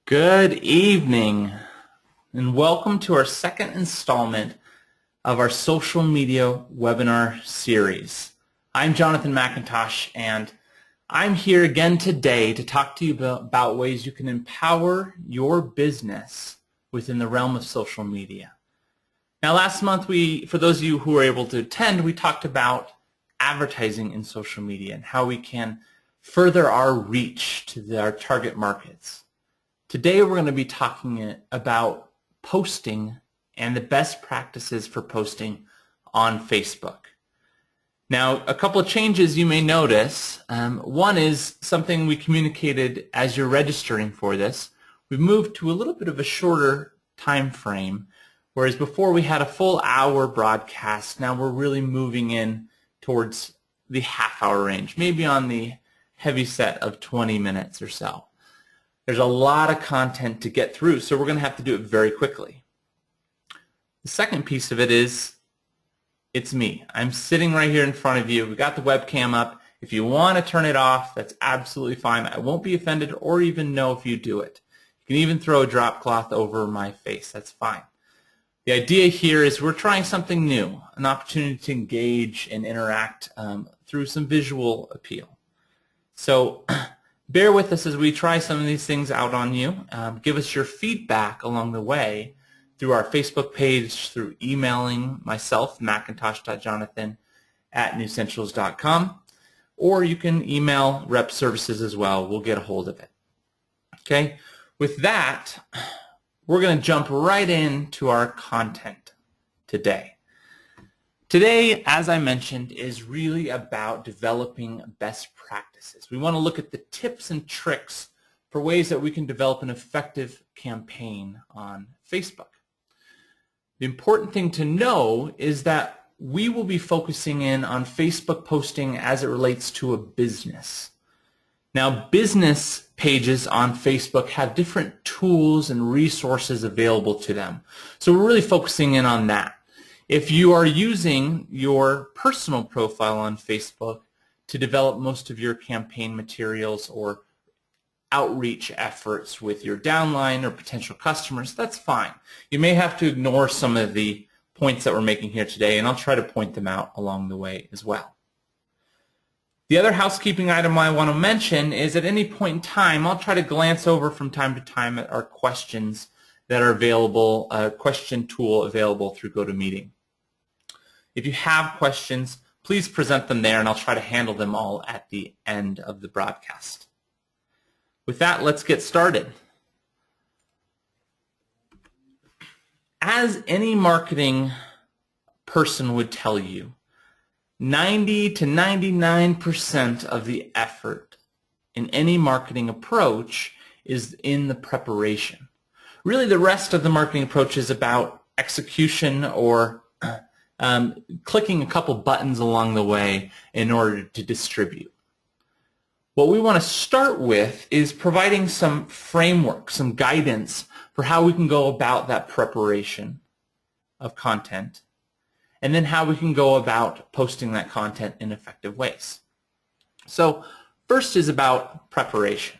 Good evening, and welcome to our second installment of our social media webinar series. I'm Jonathan McIntosh, and I'm here again today to talk to you about ways you can empower your business within the realm of social media. Now, last month, for those of you who were able to attend, we talked about advertising in social media and how we can further our reach to our target markets. Today we're going to be talking about posting and the best practices for posting on Facebook. Now, a couple of changes you may notice. One is something we communicated as you're registering for this. We've moved to a little bit of a shorter time frame, whereas before we had a full hour broadcast. Now we're really moving in towards the half-hour range, maybe on the heavy set of 20 minutes or so. There's a lot of content to get through, so we're going to have to do it very quickly. The second piece of it is, it's me. I'm sitting right here in front of you. We've got the webcam up. If you want to turn it off, that's absolutely fine. I won't be offended or even know if you do it. You can even throw a drop cloth over my face. That's fine. The idea here is we're trying something new, an opportunity to engage and interact through some visual appeal. So bear with us as we try some of these things out on you. Give us your feedback along the way through our Facebook page, through emailing myself, macintosh.jonathan@nussentials.com, or you can email Rep Services as well. We'll get a hold of it. Okay? With that, we're going to jump right into our content today. Today, as I mentioned, is really about developing best practices. We want to look at the tips and tricks for ways that we can develop an effective campaign on Facebook. The important thing to know is that we will be focusing in on Facebook posting as it relates to a business. Now, business pages on Facebook have different tools and resources available to them. So we're really focusing in on that. If you are using your personal profile on Facebook to develop most of your campaign materials or outreach efforts with your downline or potential customers, that's fine. You may have to ignore some of the points that we're making here today, and I'll try to point them out along the way as well. The other housekeeping item I want to mention is at any point in time, I'll try to glance over from time to time at our questions that are available, a question tool available through GoToMeeting. If you have questions, please present them there, and I'll try to handle them all at the end of the broadcast. With that, let's get started. As any marketing person would tell you, 90 to 99% of the effort in any marketing approach is in the preparation. Really, the rest of the marketing approach is about execution or clicking a couple buttons along the way in order to distribute. What we want to start with is providing some framework, some guidance for how we can go about that preparation of content, and then how we can go about posting that content in effective ways. So first is about preparation.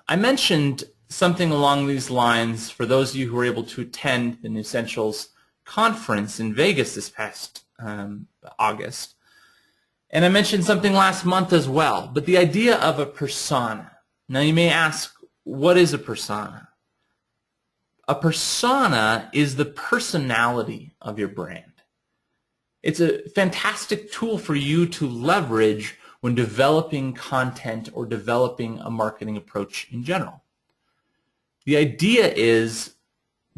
I mentioned something along these lines for those of you who were able to attend the Nussentials conference in Vegas this past August. And I mentioned something last month as well, but the idea of a persona. Now you may ask, what is a persona? A persona is the personality of your brand. It's a fantastic tool for you to leverage when developing content or developing a marketing approach in general. The idea is,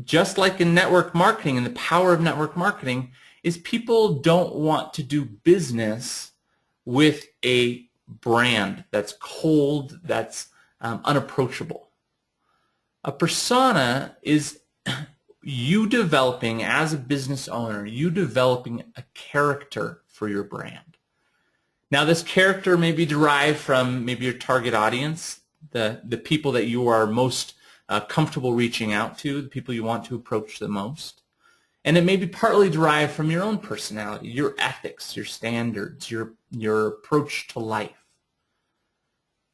just like in network marketing and the power of network marketing, is people don't want to do business with a brand that's cold, that's unapproachable. A persona is you developing, as a business owner, you developing a character for your brand. Now, this character may be derived from maybe your target audience, the people that you are most comfortable reaching out to, the people you want to approach the most. And it may be partly derived from your own personality, your ethics, your standards, your approach to life.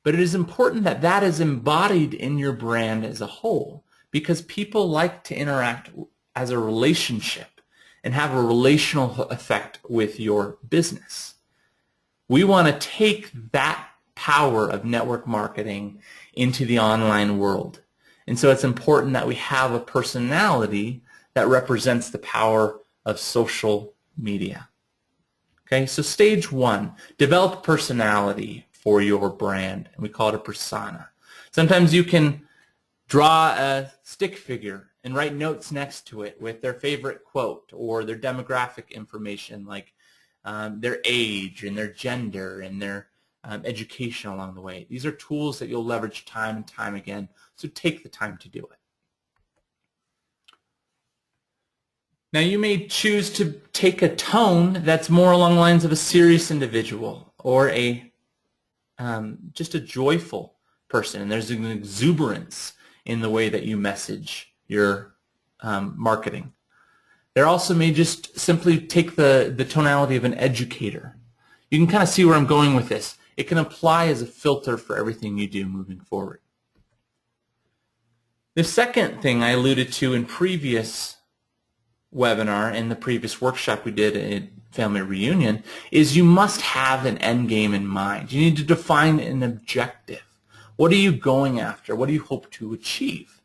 But it is important that that is embodied in your brand as a whole, because people like to interact as a relationship and have a relational effect with your business. We want to take that power of network marketing into the online world. And so it's important that we have a personality that represents the power of social media. Okay, so stage one, develop personality for your brand. And we call it a persona. Sometimes you can draw a stick figure and write notes next to it with their favorite quote or their demographic information, like their age and their gender and their education along the way. These are tools that you'll leverage time and time again, so take the time to do it. Now you may choose to take a tone that's more along the lines of a serious individual or a just a joyful person, and there's an exuberance in the way that you message your marketing. There also may just simply take the tonality of an educator. You can kind of see where I'm going with this. It can apply as a filter for everything you do moving forward. The second thing I alluded to in previous webinar and the previous workshop we did at Family Reunion is you must have an end game in mind. You need to define an objective. What are you going after? What do you hope to achieve?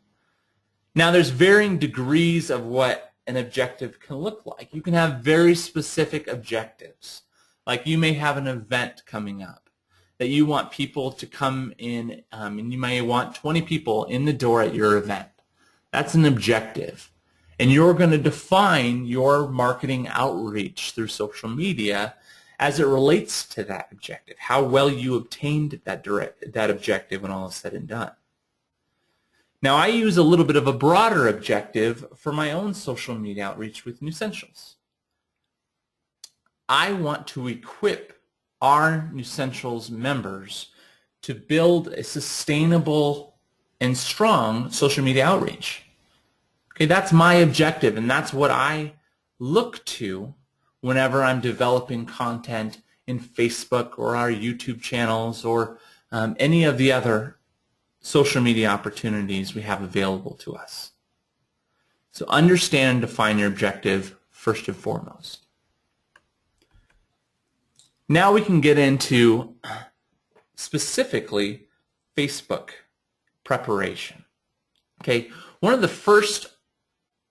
Now there's varying degrees of what an objective can look like. You can have very specific objectives. Like you may have an event coming up that you want people to come in, and you may want 20 people in the door at your event. That's an objective. And you're going to define your marketing outreach through social media as it relates to that objective, how well you obtained that objective when all is said and done. Now I use a little bit of a broader objective for my own social media outreach with Nussentials. I want to equip our Nussentials members to build a sustainable and strong social media outreach. Okay, that's my objective, and that's what I look to whenever I'm developing content in Facebook or our YouTube channels or any of the other social media opportunities we have available to us. So understand and define your objective first and foremost. Now we can get into specifically Facebook preparation. Okay, one of the first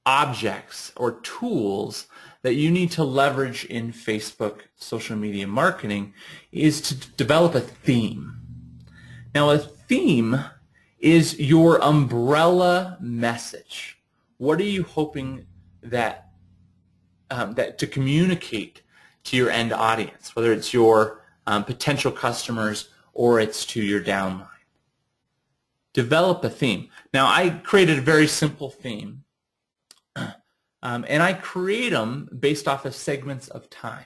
objects or tools that you need to leverage in Facebook social media marketing is to develop a theme. Now a theme is your umbrella message. What are you hoping that to communicate to your end audience, whether it's your potential customers or it's to your downline? Develop a theme. Now I created a very simple theme. And I create them based off of segments of time.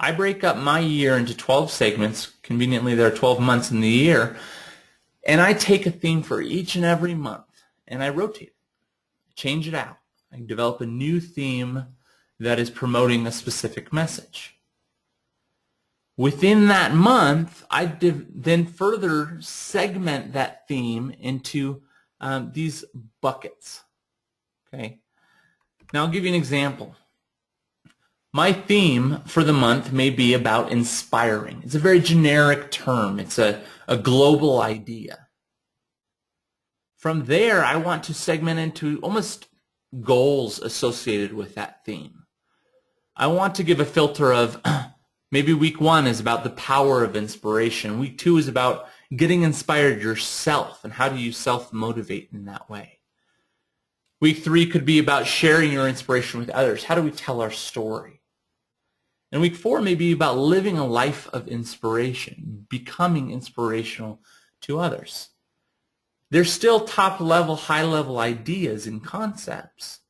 I break up my year into 12 segments. Conveniently, there are 12 months in the year. And I take a theme for each and every month, and I rotate it, change it out. I develop a new theme that is promoting a specific message. Within that month, I then further segment that theme into these buckets. Okay. Now I'll give you an example. My theme for the month may be about inspiring. It's a very generic term. It's a global idea. From there, I want to segment into almost goals associated with that theme. I want to give a filter of maybe week 1 is about the power of inspiration. Week 2 is about getting inspired yourself and how do you self-motivate in that way. Week 3 could be about sharing your inspiration with others. How do we tell our story? And week 4 may be about living a life of inspiration, becoming inspirational to others. They're still top-level, high-level ideas and concepts,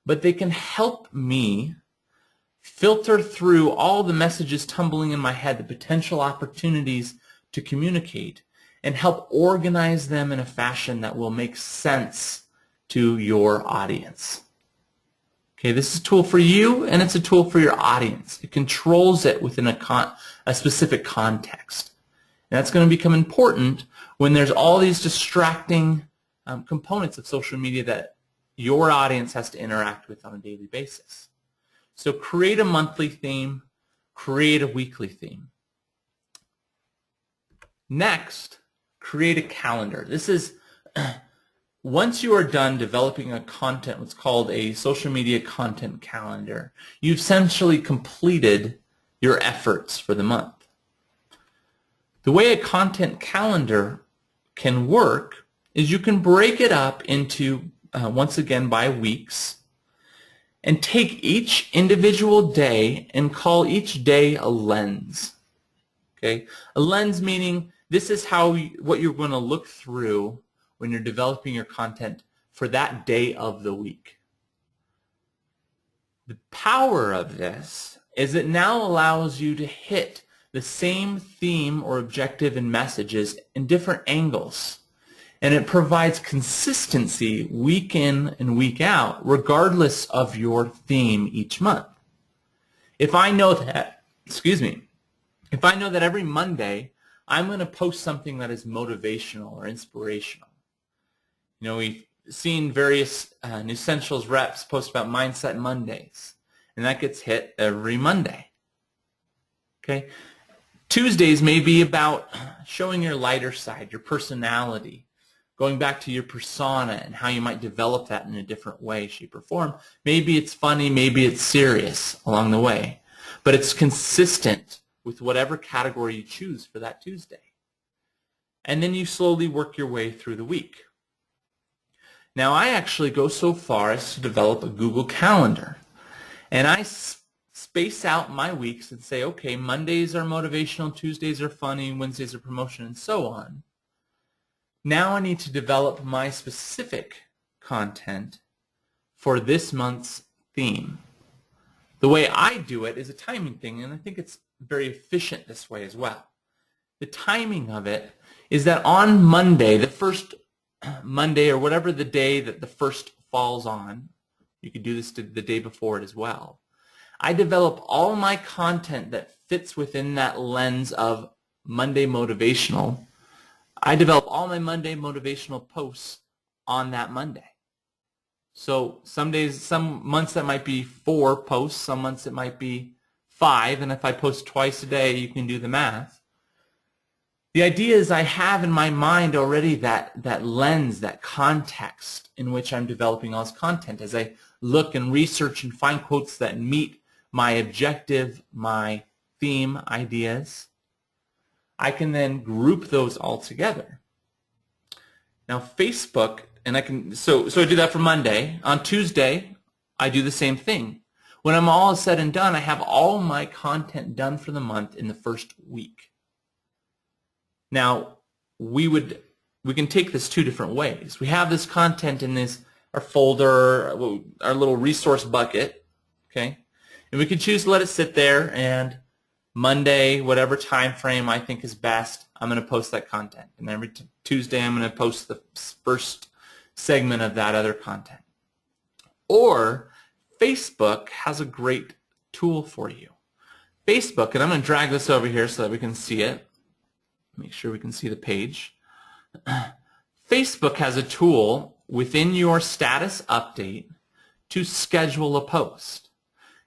but they can help me filter through all the messages tumbling in my head, the potential opportunities to communicate, and help organize them in a fashion that will make sense to your audience. Okay, this is a tool for you and it's a tool for your audience. It controls it within a specific context. And that's going to become important when there's all these distracting components of social media that your audience has to interact with on a daily basis. So create a monthly theme, create a weekly theme. Next, create a calendar. This is once you are done developing a content, what's called a social media content calendar, you've essentially completed your efforts for the month. The way a content calendar can work is you can break it up into, once again, by weeks, and take each individual day and call each day a lens. Okay? A lens meaning this is what you're going to look through when you're developing your content for that day of the week. The power of this is it now allows you to hit the same theme or objective and messages in different angles. And it provides consistency week in and week out, regardless of your theme each month. If I know that, if I know that every Monday I'm going to post something that is motivational or inspirational. You know, we've seen various Nussentials reps post about Mindset Mondays, and that gets hit every Monday. Okay? Tuesdays may be about showing your lighter side, your personality, going back to your persona and how you might develop that in a different way, shape, or form. Maybe it's funny, maybe it's serious along the way, but it's consistent with whatever category you choose for that Tuesday. And then you slowly work your way through the week. Now, I actually go so far as to develop a Google Calendar, and I space out my weeks and say, okay, Mondays are motivational, Tuesdays are funny, Wednesdays are promotion, and so on. Now I need to develop my specific content for this month's theme. The way I do it is a timing thing, and I think it's very efficient this way as well. The timing of it is that on Monday, the first Monday or whatever the day that the first falls on, you could do this to the day before it as well, I develop all my content that fits within that lens of Monday motivational. I develop all my Monday motivational posts on that Monday. So some days, some months that might be 4 posts, some months it might be 5, and if I post twice a day, you can do the math. The idea is I have in my mind already that lens, that context in which I'm developing all this content. As I look and research and find quotes that meet my objective, my theme ideas, I can then group those all together. Now Facebook, and I can, so I do that for Monday. On Tuesday, I do the same thing. When I'm all said and done, I have all my content done for the month in the first week. Now, we can take this 2 different ways. We have this content in our folder, our little resource bucket, okay? And we can choose to let it sit there, and Monday, whatever time frame I think is best, I'm going to post that content. And every Tuesday, I'm going to post the first segment of that other content. Or Facebook has a great tool for you. Facebook, and I'm going to drag this over here so that we can see it. Make sure we can see the page. Facebook has a tool within your status update to schedule a post.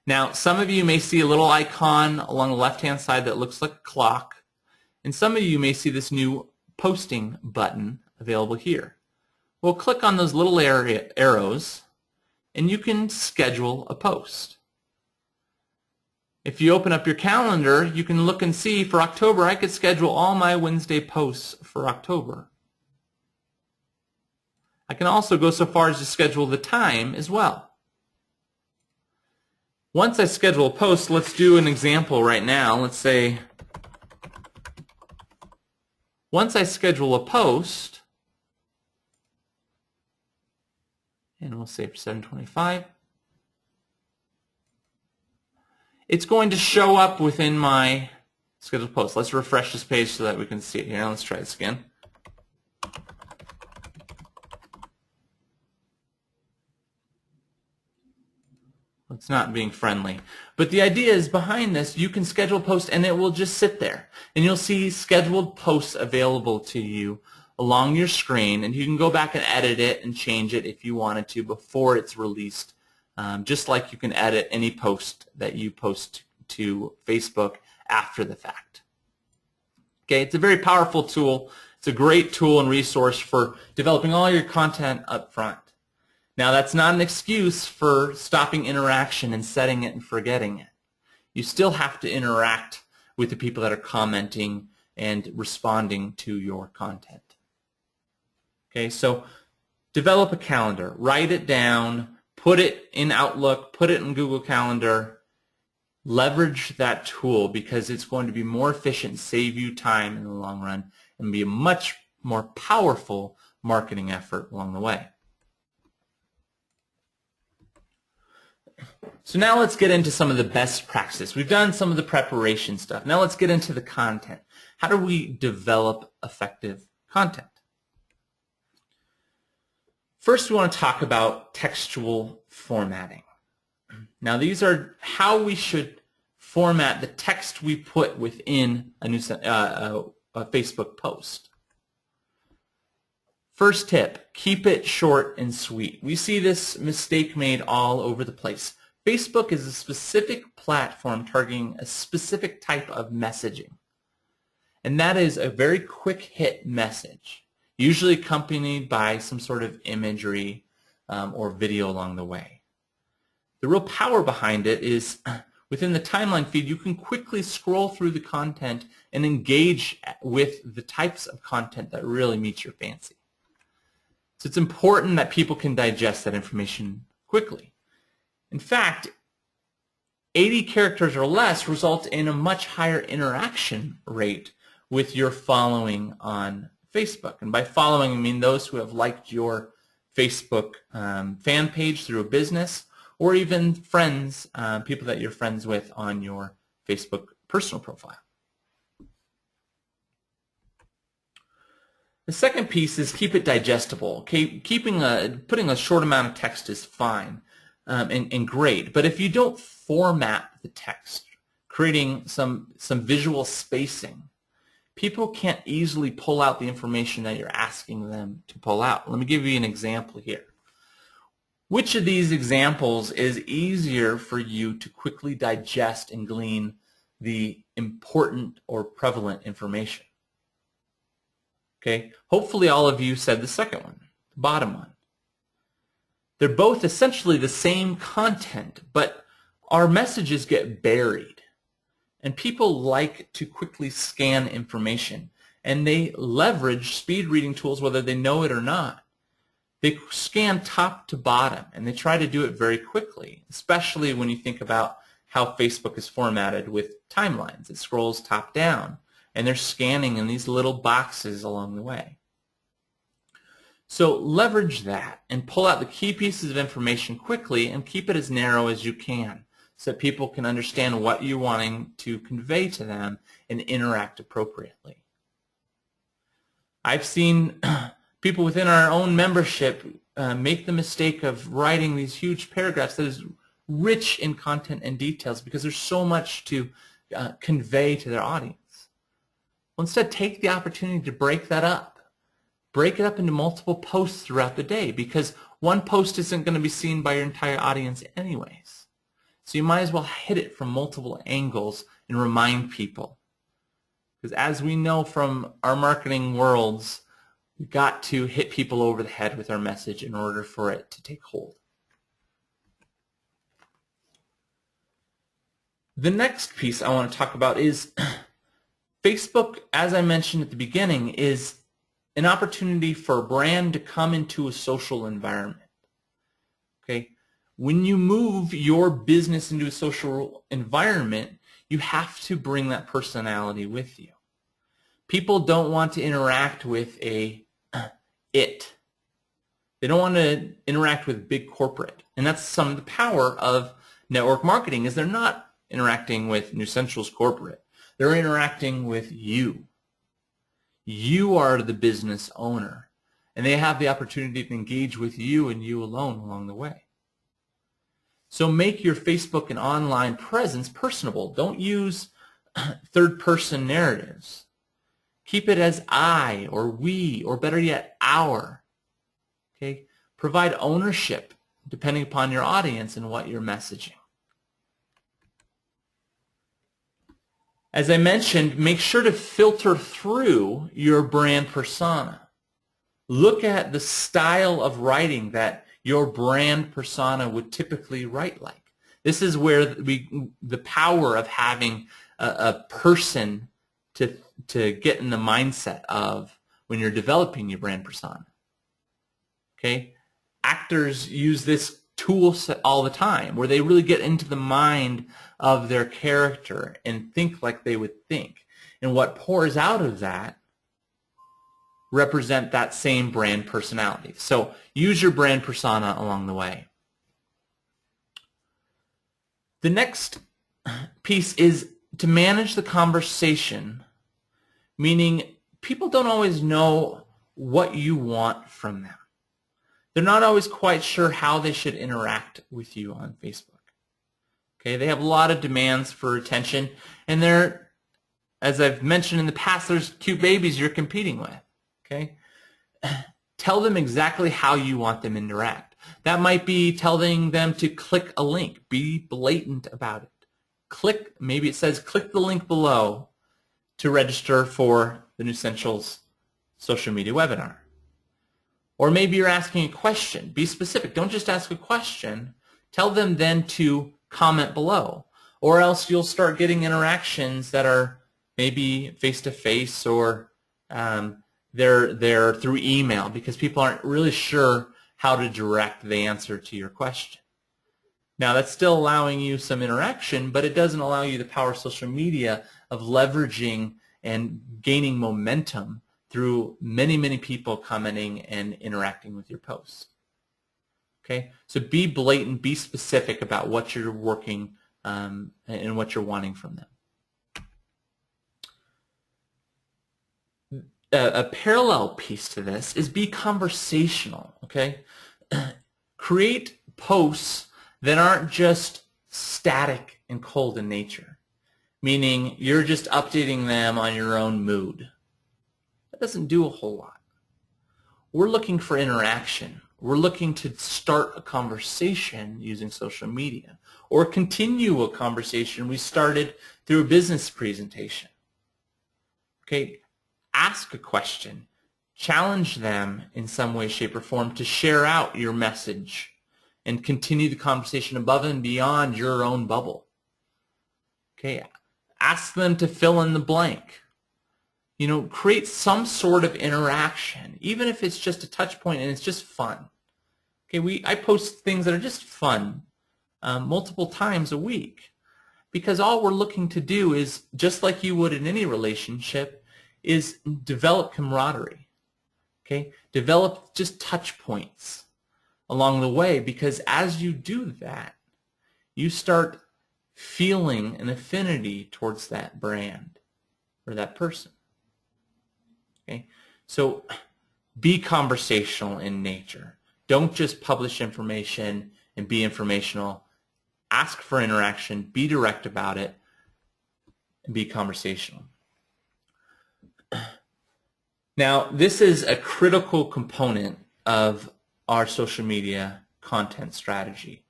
Now, some of you may see a little icon along the left-hand side that looks like a clock, and some of you may see this new posting button available here. Well, click on those little arrows, and you can schedule a post. If you open up your calendar, you can look and see for October, I could schedule all my Wednesday posts for October. I can also go so far as to schedule the time as well. Once I schedule a post, let's do an example right now. Let's say, once I schedule a post, and we'll say for 7:25, it's going to show up within my scheduled post. Let's refresh this page so that we can see it here. Let's try this again. Let's It's not being friendly. But the idea is behind this, you can schedule a post and it will just sit there. And you'll see scheduled posts available to you along your screen, and you can go back and edit it and change it if you wanted to before it's released, just like you can edit any post that you post to Facebook after the fact. Okay, it's a very powerful tool. It's a great tool and resource for developing all your content up front. Now, that's not an excuse for stopping interaction and setting it and forgetting it. You still have to interact with the people that are commenting and responding to your content. Okay, so develop a calendar, write it down, put it in Outlook, put it in Google Calendar. Leverage that tool because it's going to be more efficient, save you time in the long run, and be a much more powerful marketing effort along the way. So now let's get into some of the best practices. We've done some of the preparation stuff. Now let's get into the content. How do we develop effective content? First, we want to talk about textual formatting. Now, these are how we should format the text we put within a Facebook post. First tip, keep it short and sweet. We see this mistake made all over the place. Facebook is a specific platform targeting a specific type of messaging, and that is a very quick hit message, usually accompanied by some sort of imagery or video along the way. The real power behind it is within the timeline feed, you can quickly scroll through the content and engage with the types of content that really meet your fancy. So it's important that people can digest that information quickly. In fact, 80 characters or less result in a much higher interaction rate with your following on Facebook. And by following, I mean those who have liked your Facebook fan page through a business, or even friends, people that you're friends with on your Facebook personal profile. The second piece is keep it digestible. Okay, putting a short amount of text is fine and great, but if you don't format the text, creating some visual spacing, people can't easily pull out the information that you're asking them to pull out. Let me give you an example here. Which of these examples is easier for you to quickly digest and glean the important or prevalent information? Okay, hopefully all of you said the second one, the bottom one. They're both essentially the same content, but our messages get buried. And people like to quickly scan information, and they leverage speed reading tools whether they know it or not. They scan top to bottom, and they try to do it very quickly, especially when you think about how Facebook is formatted with timelines. It scrolls top down, and they're scanning in these little boxes along the way. So leverage that and pull out the key pieces of information quickly and keep it as narrow as you can so that people can understand what you're wanting to convey to them and interact appropriately. I've seen people within our own membership make the mistake of writing these huge paragraphs that is rich in content and details because there's so much to convey to their audience. Well, instead, take the opportunity to break that up. Break it up into multiple posts throughout the day because one post isn't going to be seen by your entire audience anyways. So you might as well hit it from multiple angles and remind people. Because as we know from our marketing worlds, we've got to hit people over the head with our message in order for it to take hold. The next piece I want to talk about is Facebook, as I mentioned at the beginning, is an opportunity for a brand to come into a social environment. Okay? When you move your business into a social environment, you have to bring that personality with you. People don't want to interact with it. They don't want to interact with big corporate. And that's some of the power of network marketing is they're not interacting with Nussentials corporate. They're interacting with you. You are the business owner, and they have the opportunity to engage with you and you alone along the way. So make your Facebook and online presence personable. Don't use third-person narratives. Keep it as I or we, or better yet, our. Okay? Provide ownership depending upon your audience and what you're messaging. As I mentioned, make sure to filter through your brand persona. Look at the style of writing that your brand persona would typically write like. This is where the power of having a person to get in the mindset of when you're developing your brand persona. Okay? Actors use this tool set all the time where they really get into the mind of their character and think like they would think. And what pours out of that represent that same brand personality. So use your brand persona along the way. The next piece is to manage the conversation, meaning people don't always know what you want from them. They're not always quite sure how they should interact with you on Facebook. Okay, they have a lot of demands for attention, and they're, as I've mentioned in the past, there's cute babies you're competing with. Okay, tell them exactly how you want them to interact. That might be telling them to click a link. Be blatant about it. Maybe it says click the link below to register for the Nussentials social media webinar. Or maybe you're asking a question. Be specific. Don't just ask a question. Tell them then to comment below. Or else you'll start getting interactions that are maybe face-to-face or they're through email because people aren't really sure how to direct the answer to your question. Now that's still allowing you some interaction, but it doesn't allow you the power of social media of leveraging and gaining momentum through many, many people commenting and interacting with your posts. Okay, so be blatant, be specific about what you're working and what you're wanting from them. A parallel piece to this is be conversational. Okay, create posts that aren't just static and cold in nature, meaning you're just updating them on your own mood. That doesn't do a whole lot. We're looking for interaction. We're looking to start a conversation using social media or continue a conversation we started through a business presentation. Okay, ask a question. Challenge them in some way, shape, or form to share out your message and continue the conversation above and beyond your own bubble. Okay, ask them to fill in the blank. You know, create some sort of interaction, even if it's just a touch point and it's just fun. Okay, I post things that are just fun multiple times a week because all we're looking to do is, just like you would in any relationship, is develop camaraderie. Okay, develop just touch points along the way, because as you do that, you start feeling an affinity towards that brand or that person. Okay, so be conversational in nature. Don't just publish information and be informational. Ask for interaction, be direct about it, and be conversational. Now, this is a critical component of our social media content strategy,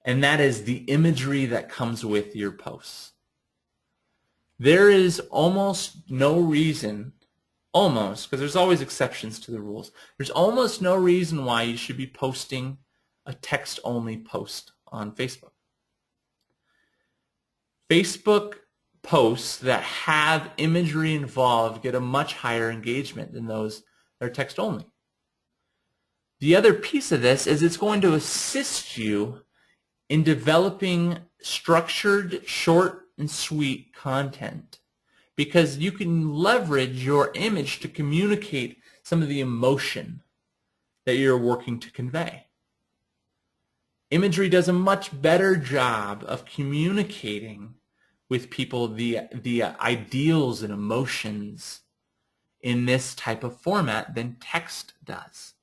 and that is the imagery that comes with your posts. There is almost no reason, because there's always exceptions to the rules, there's almost no reason why you should be posting a text-only post on Facebook. Facebook posts that have imagery involved get a much higher engagement than those that are text-only. The other piece of this is it's going to assist you in developing structured, short, and sweet content, because you can leverage your image to communicate some of the emotion that you're working to convey. Imagery does a much better job of communicating with people the ideals and emotions in this type of format than text does.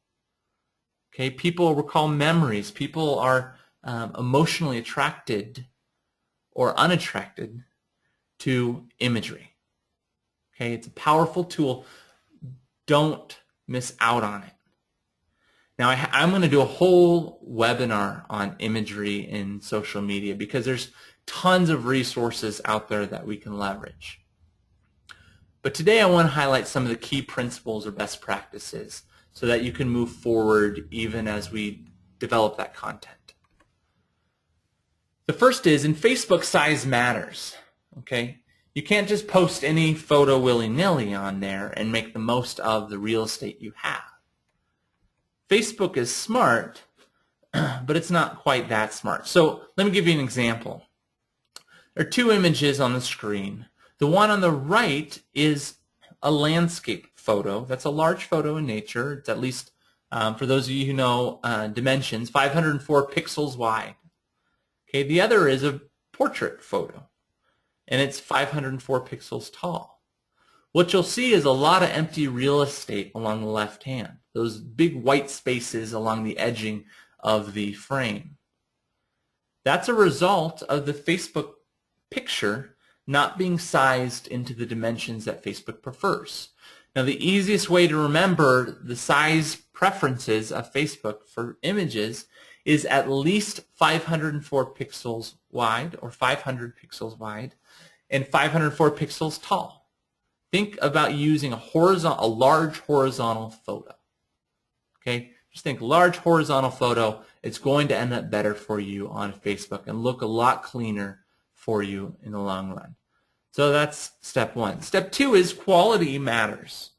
Okay, people recall memories. People are emotionally attracted or unattracted to imagery. Okay, it's a powerful tool. Don't miss out on it. Now, I'm going to do a whole webinar on imagery in social media because there's tons of resources out there that we can leverage. But today I want to highlight some of the key principles or best practices so that you can move forward even as we develop that content. The first is, in Facebook, size matters. Okay? You can't just post any photo willy-nilly on there and make the most of the real estate you have. Facebook is smart, but it's not quite that smart. So let me give you an example. There are two images on the screen. The one on the right is a landscape photo. That's a large photo in nature. It's at least, for those of you who know dimensions, 504 pixels wide. Okay, the other is a portrait photo, and it's 504 pixels tall. What you'll see is a lot of empty real estate along the left hand, those big white spaces along the edging of the frame. That's a result of the Facebook picture not being sized into the dimensions that Facebook prefers. Now, the easiest way to remember the size preferences of Facebook for images is at least 504 pixels wide, or 500 pixels wide, and 504 pixels tall. Think about using a large horizontal photo. Okay, just think large horizontal photo. It's going to end up better for you on Facebook and look a lot cleaner for you in the long run. So that's step one. Step two is quality matters.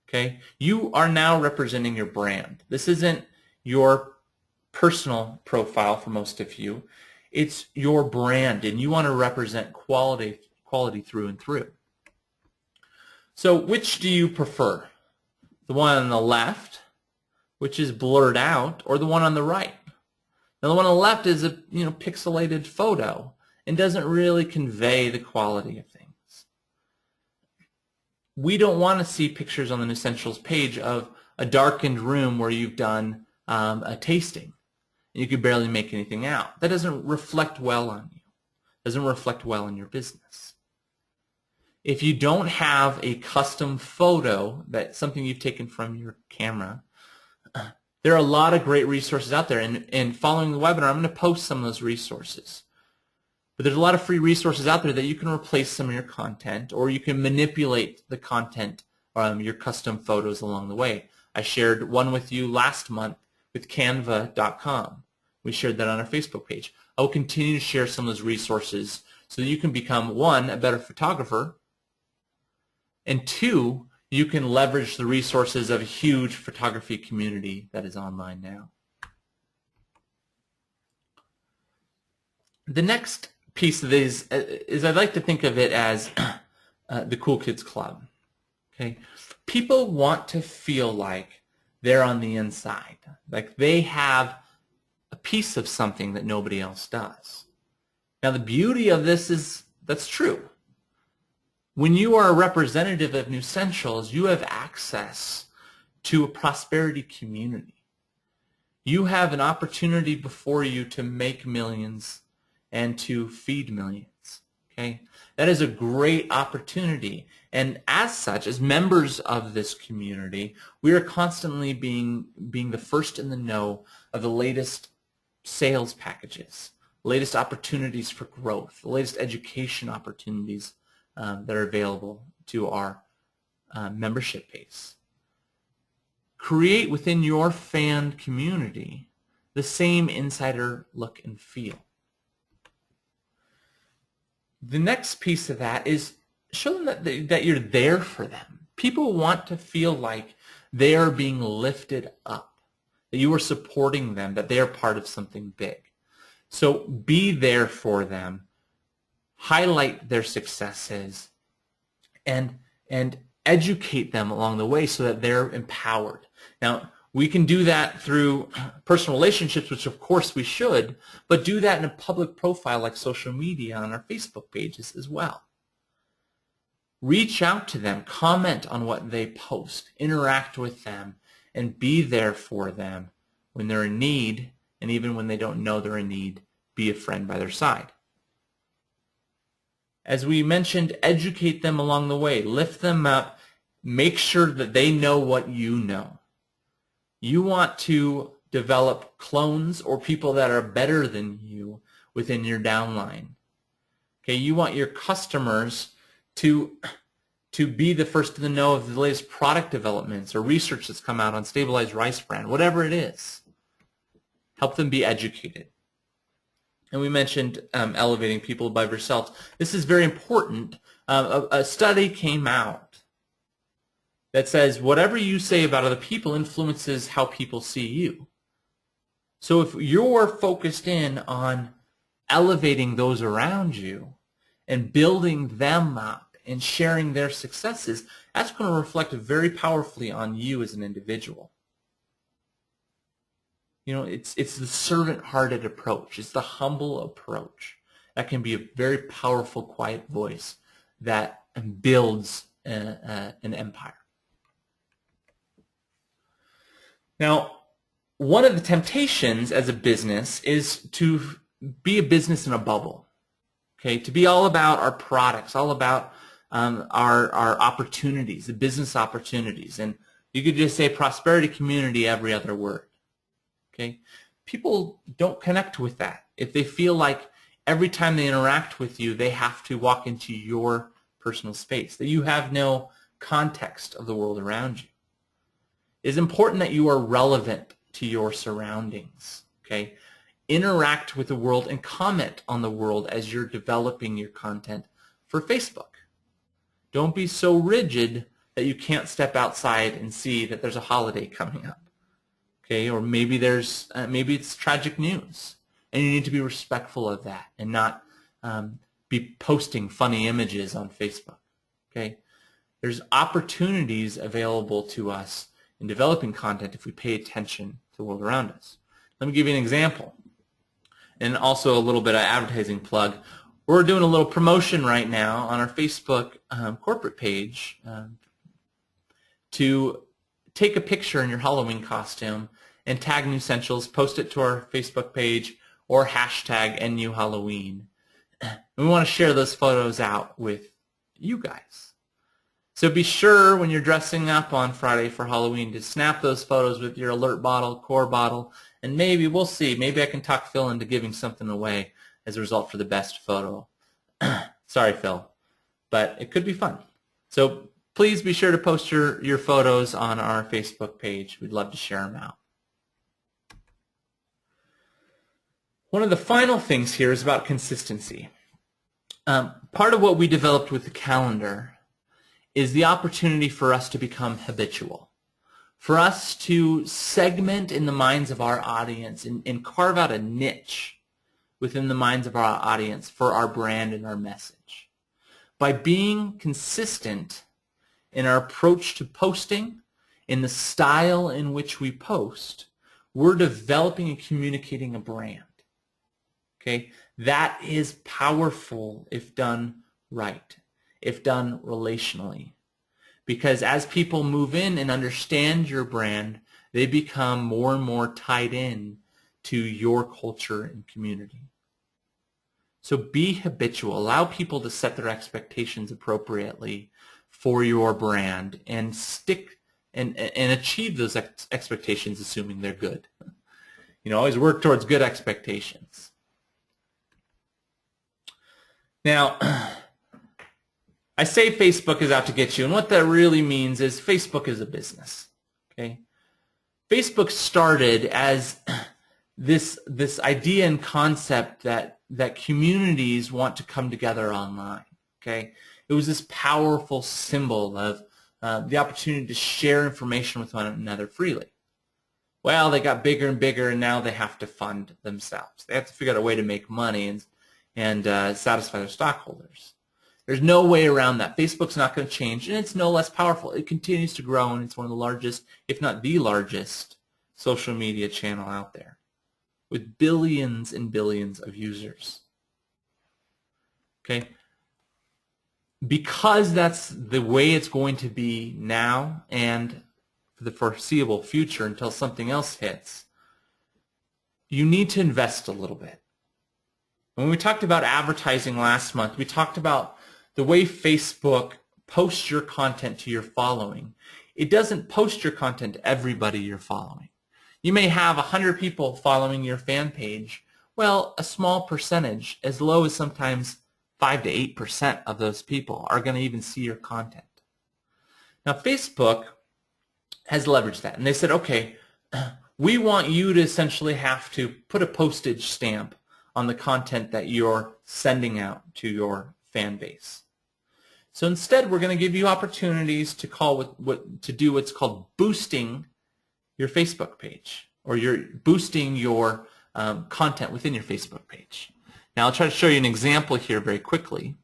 Okay, you are now representing your brand. This isn't your personal profile for most of you. It's your brand, and you want to represent quality through and through. So which do you prefer? The one on the left, which is blurred out, or the one on the right? Now, the one on the left is a pixelated photo and doesn't really convey the quality of things. We don't want to see pictures on the Nussentials page of a darkened room where you've done a tasting and you could barely make anything out. That doesn't reflect well on you. Doesn't reflect well on your business. If you don't have a custom photo, that's something you've taken from your camera, there are a lot of great resources out there. And following the webinar, I'm going to post some of those resources. But there's a lot of free resources out there that you can replace some of your content, or you can manipulate the content, your custom photos along the way. I shared one with you last month with canva.com. We shared that on our Facebook page. I will continue to share some of those resources so that you can become, one, a better photographer, and two, you can leverage the resources of a huge photography community that is online now. The next piece of this is I'd like to think of it as the Cool Kids Club. Okay, people want to feel like they're on the inside, like they have a piece of something that nobody else does. Now, the beauty of this is that's true. When you are a representative of Nussentials, you have access to a prosperity community. You have an opportunity before you to make millions and to feed millions. Okay? That is a great opportunity. And as such, as members of this community, we are constantly being the first in the know of the latest sales packages, the latest opportunities for growth, the latest education opportunities that are available to our membership base. Create within your fan community the same insider look and feel. The next piece of that is show them that you're there for them. People want to feel like they are being lifted up, that you are supporting them, that they are part of something big. So be there for them. Highlight their successes and educate them along the way so that they're empowered. Now, we can do that through personal relationships, which of course we should, but do that in a public profile like social media on our Facebook pages as well. Reach out to them, comment on what they post, interact with them, and be there for them when they're in need and even when they don't know they're in need, be a friend by their side. As we mentioned, educate them along the way. Lift them up. Make sure that they know what you know. You want to develop clones or people that are better than you within your downline. Okay, you want your customers to be the first to know of the latest product developments or research that's come out on stabilized rice bran, whatever it is. Help them be educated. And we mentioned elevating people above yourselves. This is very important. A study came out that says whatever you say about other people influences how people see you. So if you're focused in on elevating those around you and building them up and sharing their successes, that's going to reflect very powerfully on you as an individual. You know, it's the servant-hearted approach. It's the humble approach. That can be a very powerful, quiet voice that builds an empire. Now, one of the temptations as a business is to be a business in a bubble. Okay, to be all about our products, all about our opportunities, the business opportunities, and you could just say prosperity community every other word. Okay, people don't connect with that if they feel like every time they interact with you, they have to walk into your personal space, that you have no context of the world around you. It is important that you are relevant to your surroundings. Okay, interact with the world and comment on the world as you're developing your content for Facebook. Don't be so rigid that you can't step outside and see that there's a holiday coming up. Okay, or maybe maybe it's tragic news, and you need to be respectful of that and not be posting funny images on Facebook. Okay, there's opportunities available to us in developing content if we pay attention to the world around us. Let me give you an example, and also a little bit of advertising plug. We're doing a little promotion right now on our Facebook corporate page to take a picture in your Halloween costume and tag Nussentials, post it to our Facebook page, or hashtag NUHalloween. We want to share those photos out with you guys. So be sure when you're dressing up on Friday for Halloween to snap those photos with your alert bottle, core bottle, and maybe, we'll see, maybe I can talk Phil into giving something away as a result for the best photo. Sorry, Phil, but it could be fun. So please be sure to post your photos on our Facebook page. We'd love to share them out. One of the final things here is about consistency. Part of what we developed with the calendar is the opportunity for us to become habitual, for us to segment in the minds of our audience and carve out a niche within the minds of our audience for our brand and our message. By being consistent in our approach to posting, in the style in which we post, we're developing and communicating a brand. Okay, that is powerful if done right, if done relationally. Because as people move in and understand your brand, they become more and more tied in to your culture and community. So be habitual. Allow people to set their expectations appropriately for your brand and stick and achieve those expectations, assuming they're good. You know, always work towards good expectations. Now, I say Facebook is out to get you, and what that really means is Facebook is a business. Okay, Facebook started as this idea and concept that communities want to come together online. Okay, it was this powerful symbol of the opportunity to share information with one another freely. Well, they got bigger and bigger, and now they have to fund themselves. They have to figure out a way to make money and satisfy their stockholders. There's no way around that. Facebook's not going to change, and it's no less powerful. It continues to grow, and it's one of the largest, if not the largest, social media channel out there with billions and billions of users. Okay? Because that's the way it's going to be now and for the foreseeable future until something else hits, you need to invest a little bit. When we talked about advertising last month, we talked about the way Facebook posts your content to your following. It doesn't post your content to everybody you're following. You may have 100 people following your fan page. Well, a small percentage, as low as sometimes 5 to 8% of those people are going to even see your content. Now, Facebook has leveraged that, and they said, okay, we want you to essentially have to put a postage stamp on the content that you're sending out to your fan base. So instead, we're going to give you opportunities to do what's called boosting your Facebook page, or you're boosting your content within your Facebook page. Now I'll try to show you an example here very quickly.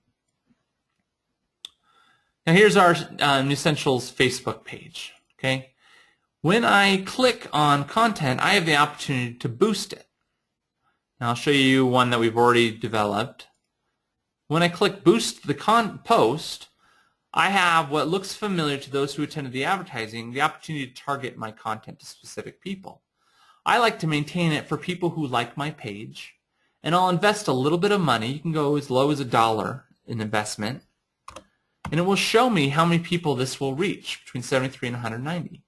Now here's our Nussentials Facebook page. Okay, when I click on content, I have the opportunity to boost it. Now I'll show you one that we've already developed. When I click boost the post, I have what looks familiar to those who attended the advertising, the opportunity to target my content to specific people. I like to maintain it for people who like my page, and I'll invest a little bit of money. You can go as low as $1 in investment, and it will show me how many people this will reach, between 73 and 190.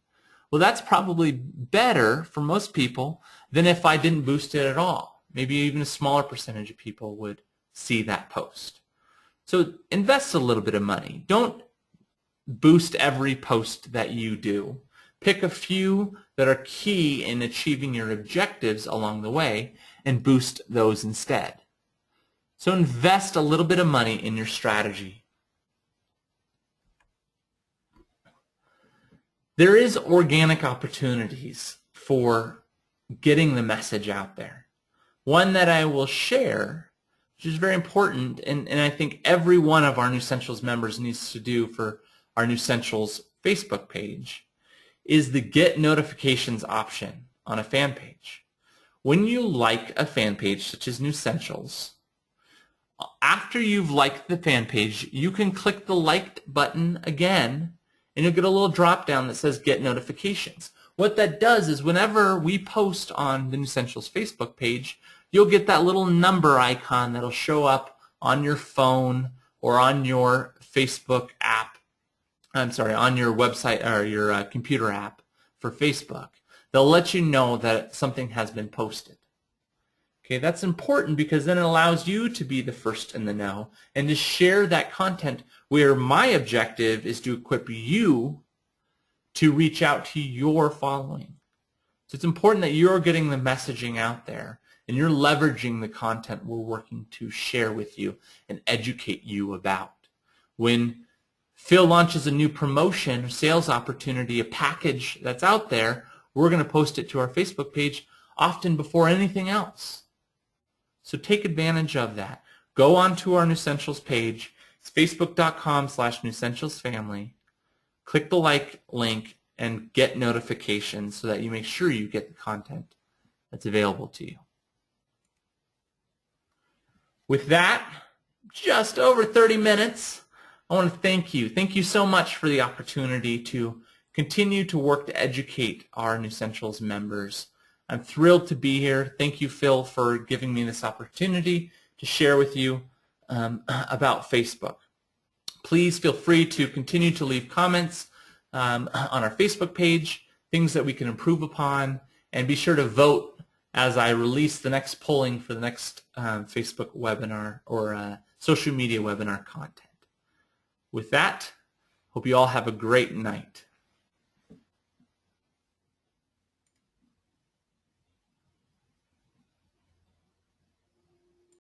Well, that's probably better for most people than if I didn't boost it at all. Maybe even a smaller percentage of people would see that post. So invest a little bit of money. Don't boost every post that you do. Pick a few that are key in achieving your objectives along the way and boost those instead. So invest a little bit of money in your strategy. There is organic opportunities for getting the message out there. One that I will share, which is very important, and I think every one of our Nussentials members needs to do for our Nussentials Facebook page, is the Get Notifications option on a fan page. When you like a fan page, such as Nussentials, after you've liked the fan page, you can click the liked button again, and you'll get a little drop down that says Get Notifications. What that does is whenever we post on the Nussentials Facebook page, you'll get that little number icon that'll show up on your phone or on your Facebook app. On your website or your computer app for Facebook. They'll let you know that something has been posted. Okay, that's important because then it allows you to be the first in the know and to share that content, where my objective is to equip you to reach out to your following. So it's important that you're getting the messaging out there and you're leveraging the content we're working to share with you and educate you about. When Phil launches a new promotion, sales opportunity, a package that's out there, we're going to post it to our Facebook page often before anything else. So take advantage of that. Go onto our Nussentials page. It's facebook.com/NussentialsFamily. Click the like link and get notifications so that you make sure you get the content that's available to you. With that, just over 30 minutes. I want to thank you. Thank you so much for the opportunity to continue to work to educate our Nussentials members. I'm thrilled to be here. Thank you, Phil, for giving me this opportunity to share with you about Facebook. Please feel free to continue to leave comments on our Facebook page, things that we can improve upon, and be sure to vote as I release the next polling for the next Facebook webinar or social media webinar content. With that, hope you all have a great night.